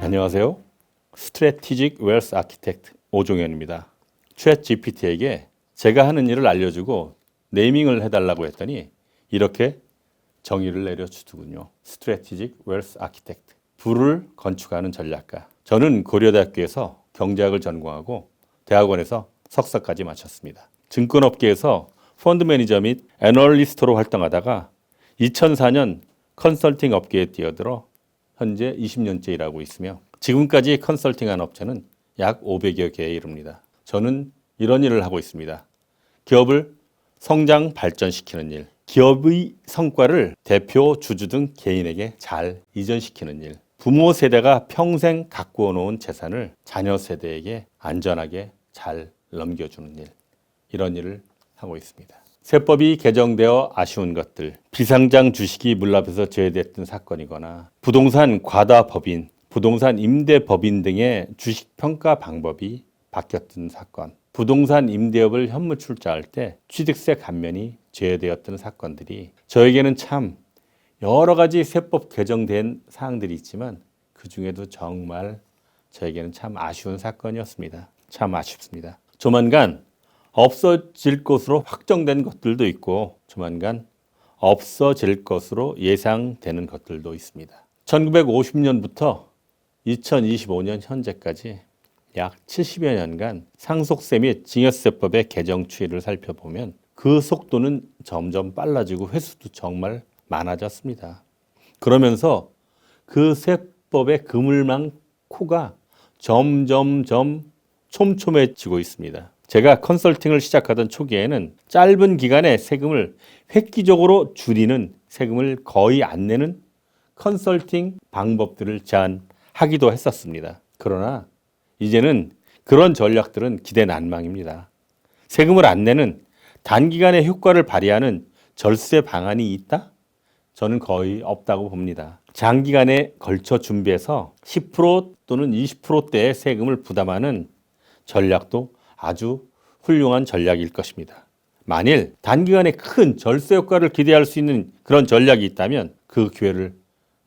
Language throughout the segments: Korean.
안녕하세요. 스트래티직 웰스 아키텍트 오종현입니다. 챗 GPT에게 제가 하는 일을 알려주고 네이밍을 해달라고 했더니 이렇게 정의를 내려주더군요. 스트래티직 웰스 아키텍트, 부를 건축하는 전략가. 저는 고려대학교에서 경제학을 전공하고 대학원에서 석사까지 마쳤습니다. 증권업계에서 펀드 매니저 및 애널리스트로 활동하다가 2004년 컨설팅 업계에 뛰어들어 현재 20년째 일하고 있으며 지금까지 컨설팅한 업체는 약 500여 개에 이릅니다. 저는 이런 일을 하고 있습니다. 기업을 성장 발전시키는 일, 기업의 성과를 대표, 주주 등 개인에게 잘 이전시키는 일, 부모 세대가 평생 갖고 놓은 재산을 자녀 세대에게 안전하게 잘 넘겨주는 일, 이런 일을 하고 있습니다. 세법이 개정되어 아쉬운 것들, 비상장 주식이 물납해서 제외됐던 사건이거나 부동산 과다 법인, 부동산 임대 법인 등의 주식 평가 방법이 바뀌었던 사건, 부동산 임대업을 현물 출자할 때 취득세 감면이 제외되었던 사건들이 저에게는 참 여러 가지 세법 개정된 사항들이 있지만 그 중에도 정말 저에게는 참 아쉬운 사건이었습니다. 참 아쉽습니다. 조만간 없어질 것으로 확정된 것들도 있고 조만간 없어질 것으로 예상되는 것들도 있습니다. 1950년부터 2025년 현재까지 약 70여 년간 상속세 및 증여세법의 개정 추이를 살펴보면 그 속도는 점점 빨라지고 횟수도 정말 많아졌습니다. 그러면서 그 세법의 그물망 코가 점점점 촘촘해지고 있습니다. 제가 컨설팅을 시작하던 초기에는 짧은 기간에 세금을 획기적으로 줄이는, 세금을 거의 안 내는 컨설팅 방법들을 제안하기도 했었습니다. 그러나 이제는 그런 전략들은 기대 난망입니다. 세금을 안 내는 단기간에 효과를 발휘하는 절세 방안이 있다? 저는 거의 없다고 봅니다. 장기간에 걸쳐 준비해서 10% 또는 20%대의 세금을 부담하는 전략도 아주 훌륭한 전략일 것입니다. 만일 단기간에 큰 절세 효과를 기대할 수 있는 그런 전략이 있다면 그 기회를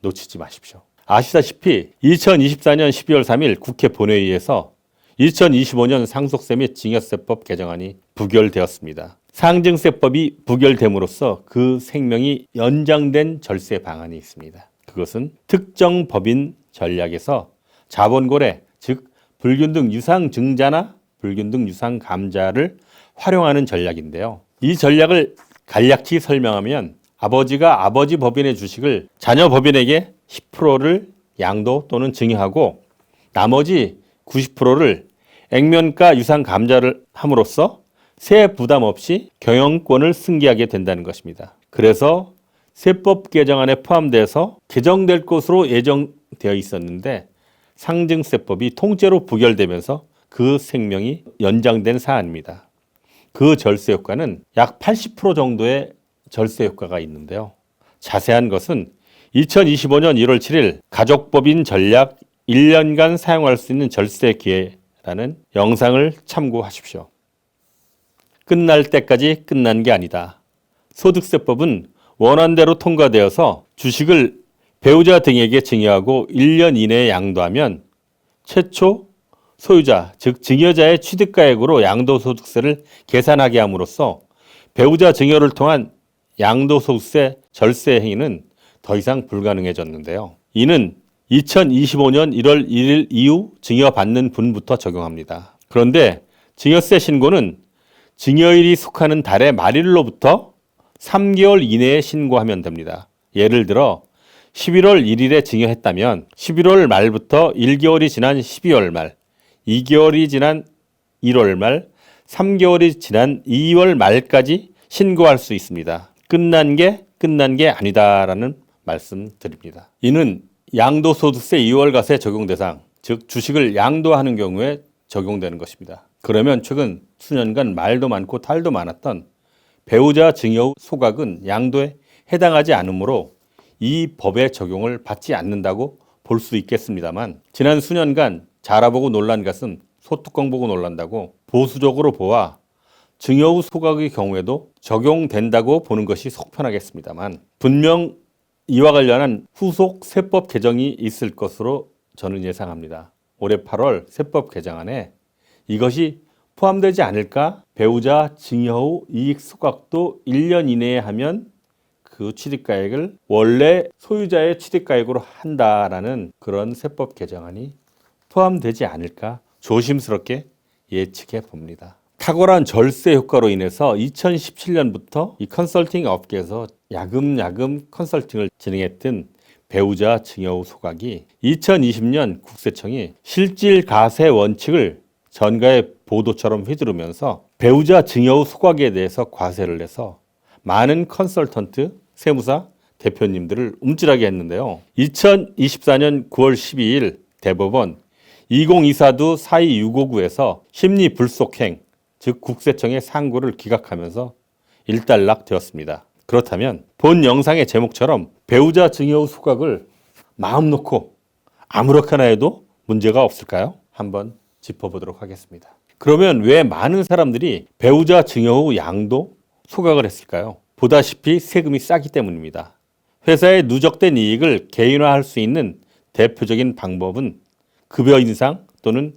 놓치지 마십시오. 아시다시피 2024년 12월 3일 국회 본회의에서 2025년 상속세 및 증여세법 개정안이 부결되었습니다. 상증세법이 부결됨으로써 그 생명이 연장된 절세 방안이 있습니다. 그것은 특정 법인 전략에서 자본고래, 즉 불균등 유상증자나 불균등 유상감자를 활용하는 전략인데요. 이 전략을 간략히 설명하면 아버지가 아버지 법인의 주식을 자녀 법인에게 10%를 양도 또는 증여하고 나머지 90%를 액면가 유상감자를 함으로써 세 부담 없이 경영권을 승계하게 된다는 것입니다. 그래서 세법 개정안에 포함돼서 개정될 것으로 예정되어 있었는데 상증세법이 통째로 부결되면서 그 생명이 연장된 사안입니다. 그 절세 효과는 약 80% 정도의 절세 효과가 있는데요. 자세한 것은 2025년 1월 7일 가족법인 전략 1년간 사용할 수 있는 절세 기회라는 영상을 참고하십시오. 끝날 때까지 끝난 게 아니다. 소득세법은 원안대로 통과되어서 주식을 배우자 등에게 증여하고 1년 이내에 양도하면 최초 소유자, 즉 증여자의 취득가액으로 양도소득세를 계산하게 함으로써 배우자 증여를 통한 양도소득세 절세 행위는 더 이상 불가능해졌는데요. 이는 2025년 1월 1일 이후 증여받는 분부터 적용합니다. 그런데 증여세 신고는 증여일이 속하는 달의 말일로부터 3개월 이내에 신고하면 됩니다. 예를 들어 11월 1일에 증여했다면 11월 말부터 1개월이 지난 12월 말, 2개월이 지난 1월 말, 3개월이 지난 2월 말까지 신고할 수 있습니다. 끝난 게 아니다라는 말씀 드립니다. 이는 양도소득세 2월과세 적용 대상, 즉 주식을 양도하는 경우에 적용되는 것입니다. 그러면 최근 수년간 말도 많고 탈도 많았던 배우자 증여 후 소각은 양도에 해당하지 않으므로 이 법의 적용을 받지 않는다고 볼 수 있겠습니다만 지난 수년간 자라보고 놀란 것은 소뚜껑 보고 놀란다고 보수적으로 보아 증여 후 소각의 경우에도 적용된다고 보는 것이 속편하겠습니다만 분명 이와 관련한 후속 세법 개정이 있을 것으로 저는 예상합니다. 올해 8월 세법 개정안에 이것이 포함되지 않을까? 배우자 증여 후 이익 소각도 1년 이내에 하면 그 취득가액을 원래 소유자의 취득가액으로 한다라는 그런 세법 개정안이 포함되지 않을까 조심스럽게 예측해 봅니다. 탁월한 절세 효과로 인해서 2017년부터 이 컨설팅 업계에서 야금야금 컨설팅을 진행했던 배우자 증여 후 소각이 2020년 국세청이 실질 가세 원칙을 전가의 보도처럼 휘두르면서 배우자 증여 후 소각에 대해서 과세를 내서 많은 컨설턴트, 세무사 대표님들을 움찔하게 했는데요. 2024년 9월 12일 대법원 2024도 42-659에서 심리 불속행, 즉 국세청의 상고를 기각하면서 일단락 되었습니다. 그렇다면 본 영상의 제목처럼 배우자 증여 후 소각을 마음 놓고 아무렇게나 해도 문제가 없을까요? 한번 짚어보도록 하겠습니다. 그러면 왜 많은 사람들이 배우자 증여 후 양도 소각을 했을까요? 보다시피 세금이 싸기 때문입니다. 회사의 누적된 이익을 개인화할 수 있는 대표적인 방법은 급여 인상 또는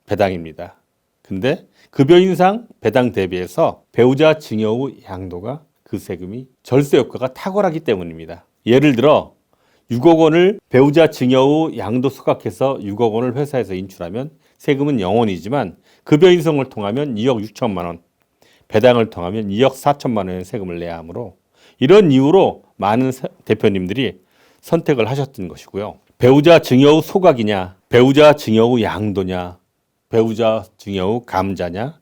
배당입니다. 근데 급여 인상, 배당 대비해서 배우자 증여 후 양도가 그 세금이 절세 효과가 탁월하기 때문입니다. 예를 들어 6억 원을 배우자 증여 후 양도 소각해서 6억 원을 회사에서 인출하면 세금은 0원이지만 급여 인상을 통하면 2억 6천만 원, 배당을 통하면 2억 4천만 원의 세금을 내야 하므로 이런 이유로 많은 대표님들이 선택을 하셨던 것이고요. 배우자 증여 후 소각이냐, 배우자 증여 후 양도냐, 배우자 증여 후 감자냐,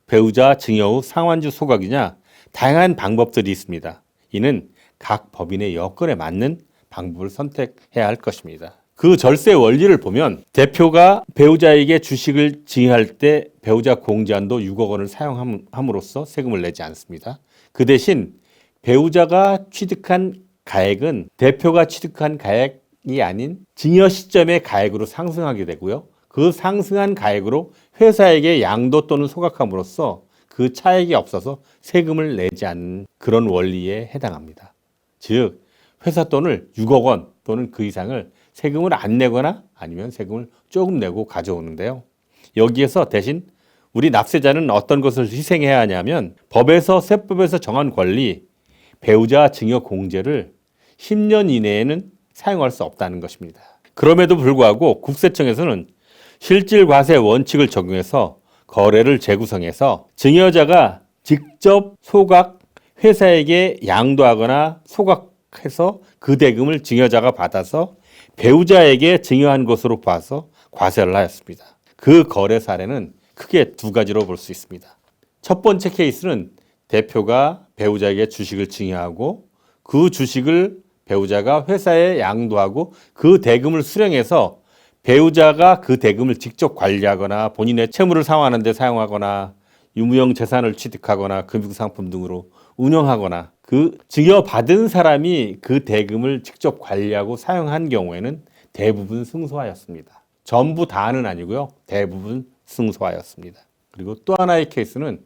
배우자 증여 후 상환주 소각이냐, 다양한 방법들이 있습니다. 이는 각 법인의 여건에 맞는 방법을 선택해야 할 것입니다. 그 절세 원리를 보면 대표가 배우자에게 주식을 증여할 때 배우자 공제한도 6억 원을 사용함으로써 세금을 내지 않습니다. 그 대신 배우자가 취득한 가액은 대표가 취득한 가액이 아닌 증여 시점의 가액으로 상승하게 되고요. 그 상승한 가액으로 회사에게 양도 또는 소각함으로써 그 차액이 없어서 세금을 내지 않는 그런 원리에 해당합니다. 즉 회사 돈을 6억 원 또는 그 이상을 세금을 안 내거나 아니면 세금을 조금 내고 가져오는데요. 여기에서 대신 우리 납세자는 어떤 것을 희생해야 하냐면 법에서 세법에서 정한 권리 배우자 증여 공제를 10년 이내에는 사용할 수 없다는 것입니다. 그럼에도 불구하고 국세청에서는 실질과세 원칙을 적용해서 거래를 재구성해서 증여자가 직접 소각 회사에게 양도하거나 소각해서 그 대금을 증여자가 받아서 배우자에게 증여한 것으로 봐서 과세를 하였습니다. 그 거래 사례는 크게 두 가지로 볼 수 있습니다. 첫 번째 케이스는 대표가 배우자에게 주식을 증여하고 그 주식을 배우자가 회사에 양도하고 그 대금을 수령해서 배우자가 그 대금을 직접 관리하거나 본인의 채무를 상환하는 데 사용하거나 유무형 재산을 취득하거나 금융상품 등으로 운영하거나 그 증여받은 사람이 그 대금을 직접 관리하고 사용한 경우에는 대부분 승소하였습니다. 전부 다는 아니고요. 대부분 승소하였습니다. 그리고 또 하나의 케이스는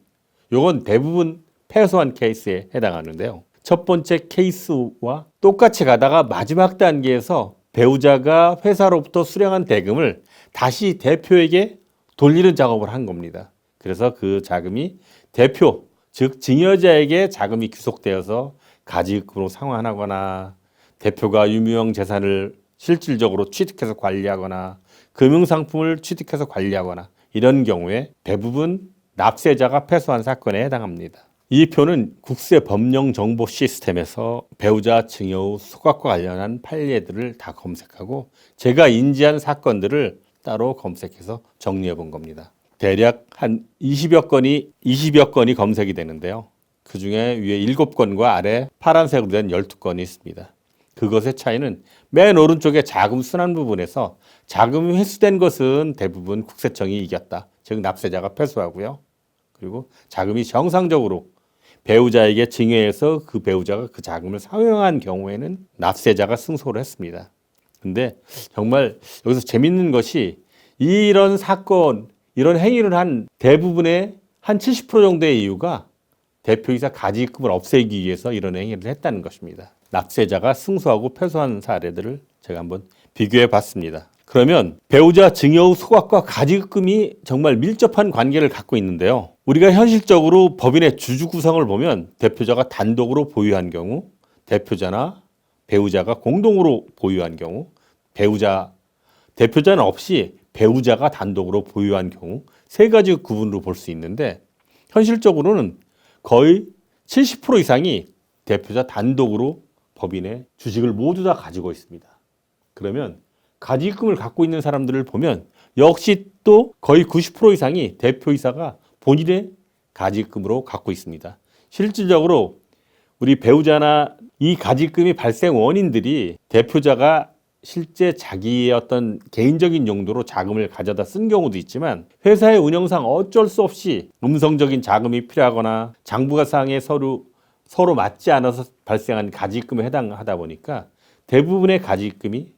이건 대부분 패소한 케이스에 해당하는데요. 첫 번째 케이스와 똑같이 가다가 마지막 단계에서 배우자가 회사로부터 수령한 대금을 다시 대표에게 돌리는 작업을 한 겁니다. 그래서 그 자금이 대표, 즉 증여자에게 자금이 귀속되어서 가지급으로 상환하거나 대표가 유무형 재산을 실질적으로 취득해서 관리하거나 금융상품을 취득해서 관리하거나 이런 경우에 대부분 납세자가 패소한 사건에 해당합니다. 이 표는 국세 법령 정보 시스템에서 배우자 증여 후 소각과 관련한 판례들을 다 검색하고 제가 인지한 사건들을 따로 검색해서 정리해 본 겁니다. 대략 한 20여 건이 검색이 되는데요. 그 중에 위에 7건과 아래 파란색으로 된 12건이 있습니다. 그것의 차이는 맨 오른쪽에 자금 순환 부분에서 자금이 회수된 것은 대부분 국세청이 이겼다. 즉 납세자가 패소하고요. 그리고 자금이 정상적으로 배우자에게 증여해서 그 배우자가 그 자금을 사용한 경우에는 납세자가 승소를 했습니다. 근데 정말 여기서 재밌는 것이 이런 사건, 이런 행위를 한 대부분의 한 70% 정도의 이유가 대표이사 가지급을 없애기 위해서 이런 행위를 했다는 것입니다. 납세자가 승소하고 패소한 사례들을 제가 한번 비교해 봤습니다. 그러면 배우자 증여 후 소각과 가지급금이 정말 밀접한 관계를 갖고 있는데요. 우리가 현실적으로 법인의 주주 구성을 보면 대표자가 단독으로 보유한 경우, 대표자나 배우자가 공동으로 보유한 경우, 대표자는 없이 배우자가 단독으로 보유한 경우 세 가지 구분으로 볼 수 있는데 현실적으로는 거의 70% 이상이 대표자 단독으로 법인의 주식을 모두 다 가지고 있습니다. 그러면 가지급금을 갖고 있는 사람들을 보면 역시 또 거의 90% 이상이 대표이사가 본인의 가지급금으로 갖고 있습니다. 실질적으로 우리 배우자나 이 가지급금의 발생 원인들이 대표자가 실제 자기의 어떤 개인적인 용도로 자금을 가져다 쓴 경우도 있지만 회사의 운영상 어쩔 수 없이 음성적인 자금이 필요하거나 장부가상에 서로 맞지 않아서 발생한 가지급금에 해당하다 보니까 대부분의 가지급금이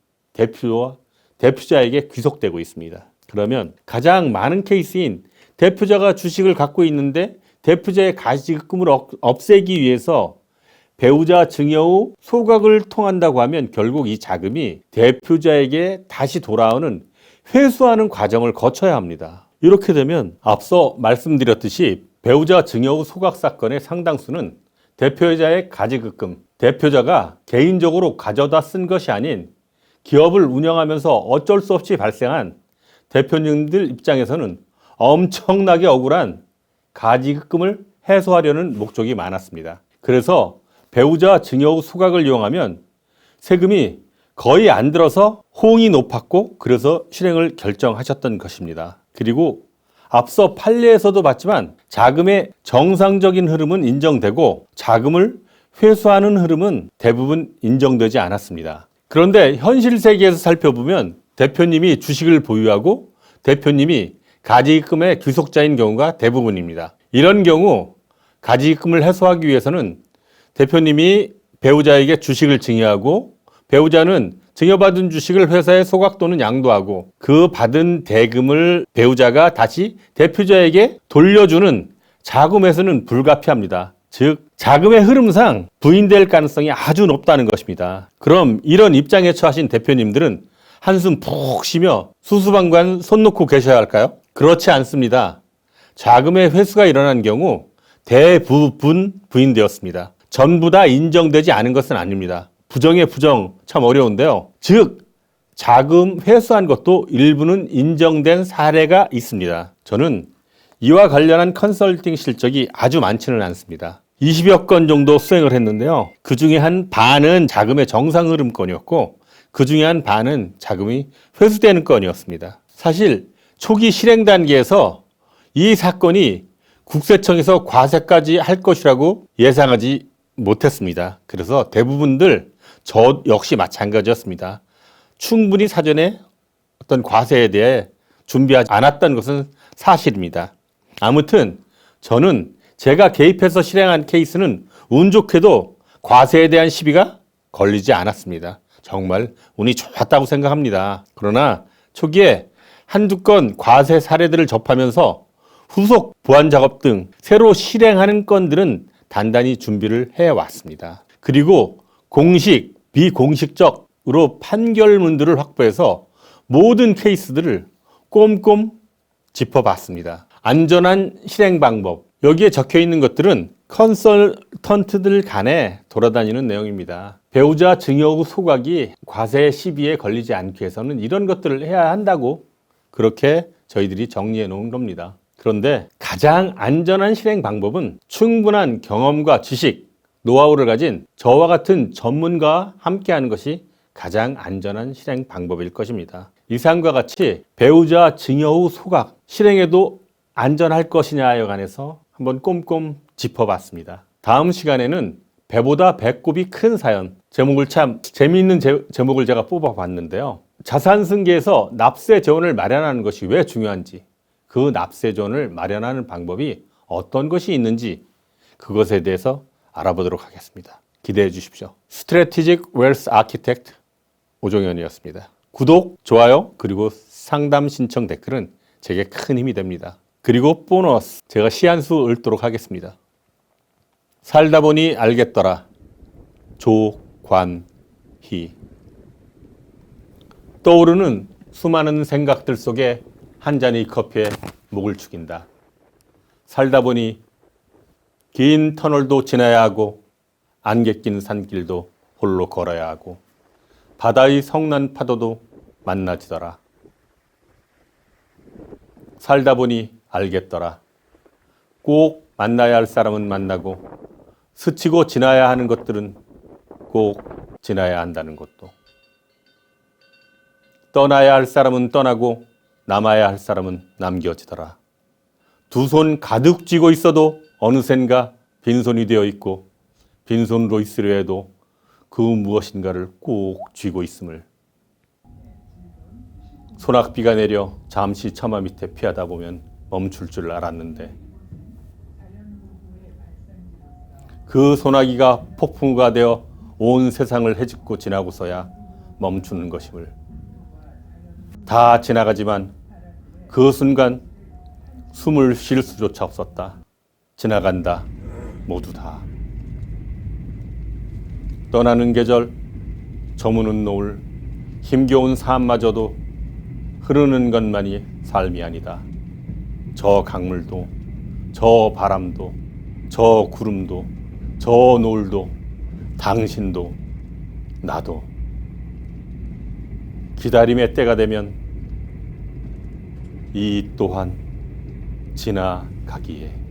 대표자에게 귀속되고 있습니다. 그러면 가장 많은 케이스인 대표자가 주식을 갖고 있는데 대표자의 가지급금을 없애기 위해서 배우자 증여 후 소각을 통한다고 하면 결국 이 자금이 대표자에게 다시 돌아오는 회수하는 과정을 거쳐야 합니다. 이렇게 되면 앞서 말씀드렸듯이 배우자 증여 후 소각 사건의 상당수는 대표자의 가지급금, 대표자가 개인적으로 가져다 쓴 것이 아닌 기업을 운영하면서 어쩔 수 없이 발생한 대표님들 입장에서는 엄청나게 억울한 가지급금을 해소하려는 목적이 많았습니다. 그래서 배우자 증여 후 소각을 이용하면 세금이 거의 안 들어서 호응이 높았고 그래서 실행을 결정하셨던 것입니다. 그리고 앞서 판례에서도 봤지만 자금의 정상적인 흐름은 인정되고 자금을 회수하는 흐름은 대부분 인정되지 않았습니다. 그런데 현실 세계에서 살펴보면 대표님이 주식을 보유하고 대표님이 가지급금의 귀속자인 경우가 대부분입니다. 이런 경우 가지급금을 해소하기 위해서는 대표님이 배우자에게 주식을 증여하고 배우자는 증여받은 주식을 회사에 소각 또는 양도하고 그 받은 대금을 배우자가 다시 대표자에게 돌려주는 자금에서는 불가피합니다. 즉 자금의 흐름상 부인될 가능성이 아주 높다는 것입니다. 그럼 이런 입장에 처하신 대표님들은 한숨 푹 쉬며 수수방관 손 놓고 계셔야 할까요? 그렇지 않습니다. 자금의 회수가 일어난 경우 대부분 부인되었습니다. 전부 다 인정되지 않은 것은 아닙니다. 부정의 부정 참 어려운데요. 즉 자금 회수한 것도 일부는 인정된 사례가 있습니다. 저는 이와 관련한 컨설팅 실적이 아주 많지는 않습니다. 20여 건 정도 수행을 했는데요. 그 중에 한 반은 자금의 정상 흐름 건이었고 그 중에 한 반은 자금이 회수되는 건이었습니다. 사실 초기 실행 단계에서 이 사건이 국세청에서 과세까지 할 것이라고 예상하지 못했습니다. 그래서 대부분들 저 역시 마찬가지였습니다. 충분히 사전에 어떤 과세에 대해 준비하지 않았던 것은 사실입니다. 아무튼 저는 제가 개입해서 실행한 케이스는 운 좋게도 과세에 대한 시비가 걸리지 않았습니다. 정말 운이 좋았다고 생각합니다. 그러나 초기에 한두 건 과세 사례들을 접하면서 후속 보완 작업 등 새로 실행하는 건들은 단단히 준비를 해왔습니다. 그리고 공식, 비공식적으로 판결문들을 확보해서 모든 케이스들을 꼼꼼 짚어봤습니다. 안전한 실행 방법, 여기에 적혀 있는 것들은 컨설턴트들 간에 돌아다니는 내용입니다. 배우자 증여 후 소각이 과세 시비에 걸리지 않기 위해서는 이런 것들을 해야 한다고 그렇게 저희들이 정리해 놓은 겁니다. 그런데 가장 안전한 실행 방법은 충분한 경험과 지식, 노하우를 가진 저와 같은 전문가와 함께하는 것이 가장 안전한 실행 방법일 것입니다. 이상과 같이 배우자 증여 후 소각 실행에도 안전할 것이냐에 관해서 한번 꼼꼼 짚어봤습니다. 다음 시간에는 배보다 배꼽이 큰 사연, 제목을 참 재미있는 제목을 제가 뽑아봤는데요. 자산 승계에서 납세 재원을 마련하는 것이 왜 중요한지, 그 납세 재원을 마련하는 방법이 어떤 것이 있는지 그것에 대해서 알아보도록 하겠습니다. 기대해 주십시오. 스트래티직 웰스 아키텍트 오종현이었습니다. 구독, 좋아요, 그리고 상담 신청 댓글은 제게 큰 힘이 됩니다. 그리고 보너스, 제가 시한수 읊도록 하겠습니다. 살다 보니 알겠더라. 조관희. 떠오르는 수많은 생각들 속에 한 잔의 커피에 목을 축인다. 살다 보니 긴 터널도 지나야 하고 안개 낀 산길도 홀로 걸어야 하고 바다의 성난 파도도 만나지더라. 살다 보니 알겠더라. 꼭 만나야 할 사람은 만나고 스치고 지나야 하는 것들은 꼭 지나야 한다는 것도. 떠나야 할 사람은 떠나고 남아야 할 사람은 남겨지더라. 두 손 가득 쥐고 있어도 어느샌가 빈손이 되어 있고 빈손으로 있으려 해도 그 무엇인가를 꼭 쥐고 있음을. 소낙비가 내려 잠시 처마 밑에 피하다 보면 멈출 줄 알았는데 그 소나기가 폭풍우가 되어 온 세상을 헤집고 지나고서야 멈추는 것임을. 다 지나가지만 그 순간 숨을 쉴 수조차 없었다. 지나간다. 모두 다. 떠나는 계절, 저무는 노을, 힘겨운 삶마저도 흐르는 것만이 삶이 아니다. 저 강물도, 저 바람도, 저 구름도, 저 노을도, 당신도, 나도. 기다림의 때가 되면 이 또한 지나가기에.